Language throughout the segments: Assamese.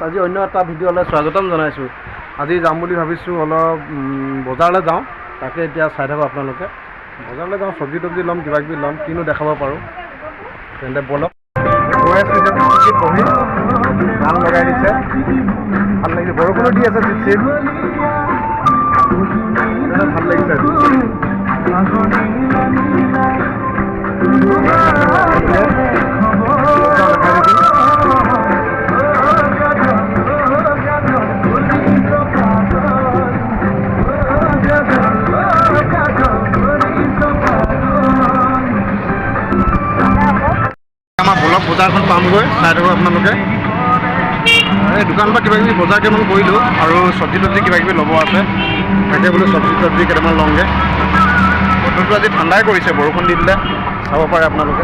আজি অন্য এটা ভিডিঅ'লৈ স্বাগতম জনাইছোঁ। আজি যাম বুলি ভাবিছোঁ, অলপ বজাৰলৈ যাওঁ। তাকে এতিয়া চাই থাকক আপোনালোকে। বজাৰলৈ যাওঁ, চব্জি তব্জি ল'ম, কিবা কিবি ল'ম, কিনো দেখাব পাৰোঁ। তেন্তে বলক। গৈ আছোঁ এতিয়া চকীত বহি, গান লগাই দিছে, ভাল লাগিছে। বৰষুণো দি আছে চিপ চিপ, ভাল লাগিছে। আমাৰ বলক বজাৰখন পামগৈ, চাই থাকক আপোনালোকে। এই দোকানৰ পৰা কিবা কিবি বজাৰ কেইটামান কৰিলোঁ, আৰু চব্জি তব্জি কিবা কিবি ল'ব আছে। তাকে বোলো চব্জি তব্জি কেইটামান লওঁগৈ। বতৰটো আজি ঠাণ্ডাই কৰিছে, বৰষুণ দি দিলে, চাব পাৰে আপোনালোকে।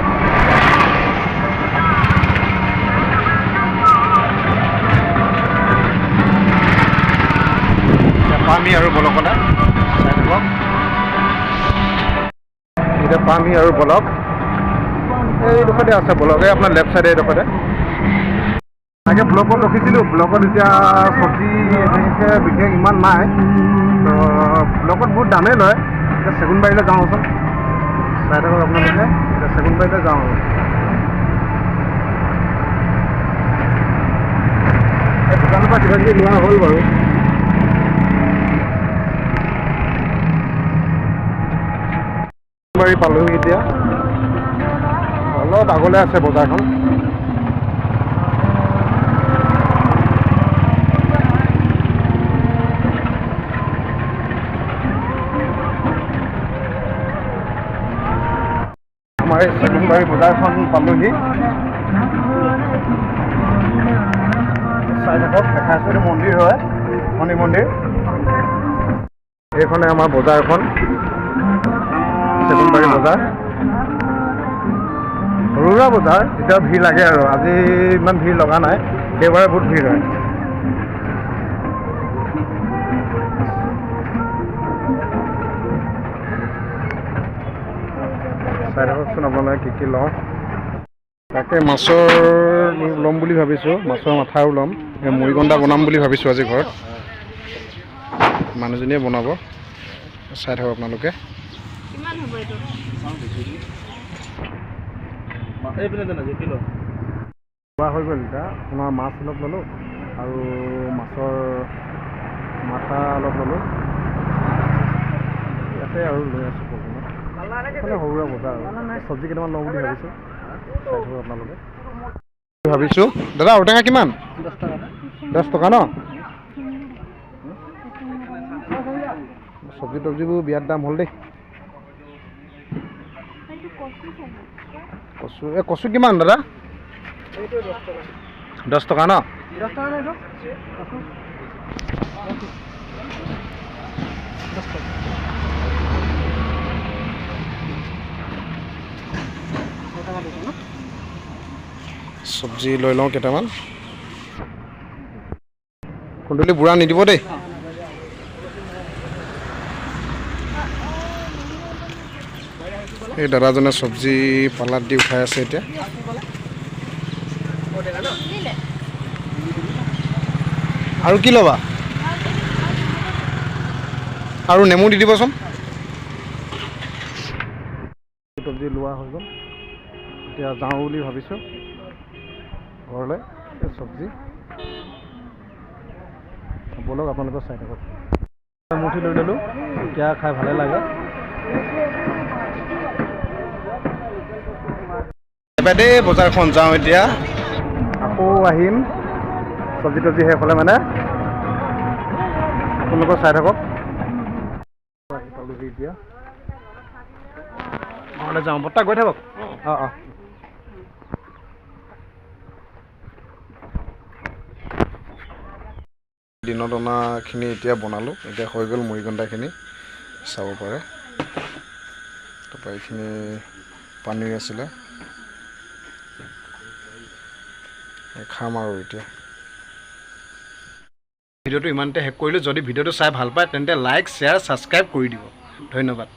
পামহি আৰু বলকতে চাই থাকক। এতিয়া পামহি আৰু বলক। এইডোখৰতে আছে ব্লকে, আপোনাৰ লেফ্ট চাইডে এইডোখৰতে। তাকে ব্লকত ৰখিছিলোঁ, ব্লকত এতিয়া চব্জি এনেকৈ বিশেষ ইমান নাই, তো ব্লকত বহুত দামেই লয়। এতিয়া চেগুনবাৰীলৈ যাওঁচোন, চাই থাকক আপোনালোকে। এতিয়া চেগুনবাৰীলৈ যাওঁ। এই দোকানৰ পৰা কিবা কিবি লোৱা হ'ল বাৰু। চেগুনবাৰী পালোহি এতিয়া, অলপ আগলৈ আছে বজাৰখন। আমাৰ এই চেগুনবাৰী বজাৰখন পালোহি, চাই থাকক। দেখা আছে, এইটো মন্দিৰ হয়, শনি মন্দিৰ। এইখনে আমাৰ বজাৰখন, চেগুনবাৰী বজাৰ। সৰু সুৰা বজাৰ, এতিয়া ভিৰ লাগে আৰু। আজি ইমান ভিৰ লগা নাই, দেওবাৰে বহুত ভিৰ হয়। চাই থাককচোন আপোনালোকে কি কি লওঁ। তাকে মাছৰ ল'ম বুলি ভাবিছোঁ, মাছৰ মাথাও ল'ম। এই মুৰিগণ্ডা বনাম বুলি ভাবিছোঁ আজি ঘৰত, মানুহজনীয়ে বনাব। চাই থাকক আপোনালোকে। খোৱা হৈ গ'ল। এতিয়া আপোনাৰ মাছ অলপ ল'লোঁ, আৰু মাছৰ মাথা অলপ ল'লোঁ। ইয়াতে আৰু লৈ আছোঁ বৰ্তমান। সৰু সুৰা বজাৰ আৰু চব্জি কেইটামান লওঁ বুলি ভাবিছোঁ, চাই থাকক আপোনালোকে। ভাবিছোঁ দাদা, ঔটেঙা কিমান? 10 টকা ন? চব্জি তব্জিবোৰ বিৰাট দাম হ'ল দেই। কচু, এই কচু কিমান দাদা? 10 টকা ন? চব্জি লৈ লওঁ কেইটামান। কুন্দুলি বুঢ়া নিদিব দেই। এই দাদাজনে চব্জি পালাত দি উঠাই আছে এতিয়া। আৰু কি ল'বা? আৰু নেমু দি দিবচোন। চব্জি লোৱা হৈ গ'ল, এতিয়া যাওঁ বুলি ভাবিছোঁ ঘৰলৈ। চব্জি বলক, আপোনালোকে চাই থাকক। মুঠি লৈ ল'লোঁ, এতিয়া খাই ভালে লাগে। এবাৰ দেই বজাৰখন যাওঁ, এতিয়া আকৌ আহিম চব্জি তব্জি শেষ হ'লে মানে। আপোনালোকে চাই থাকক। এতিয়া ঘৰলৈ যাওঁ, বৰ্তা গৈ থাকক। অঁ। দিনত অনাখিনি এতিয়া বনালোঁ, এতিয়া হৈ গ'ল মুৰিগণ্ডাখিনি, চাব পাৰে। তাৰপৰা এইখিনি পানীৰ আছিলে, খাম আৰু এতিয়া। ভিডিঅ'টো ইমানতে শেষ কৰিলোঁ। যদি ভিডিঅ'টো চাই ভাল পায় তেন্তে লাইক, শ্বেয়াৰ, ছাবস্ক্ৰাইব কৰি দিব। ধন্যবাদ।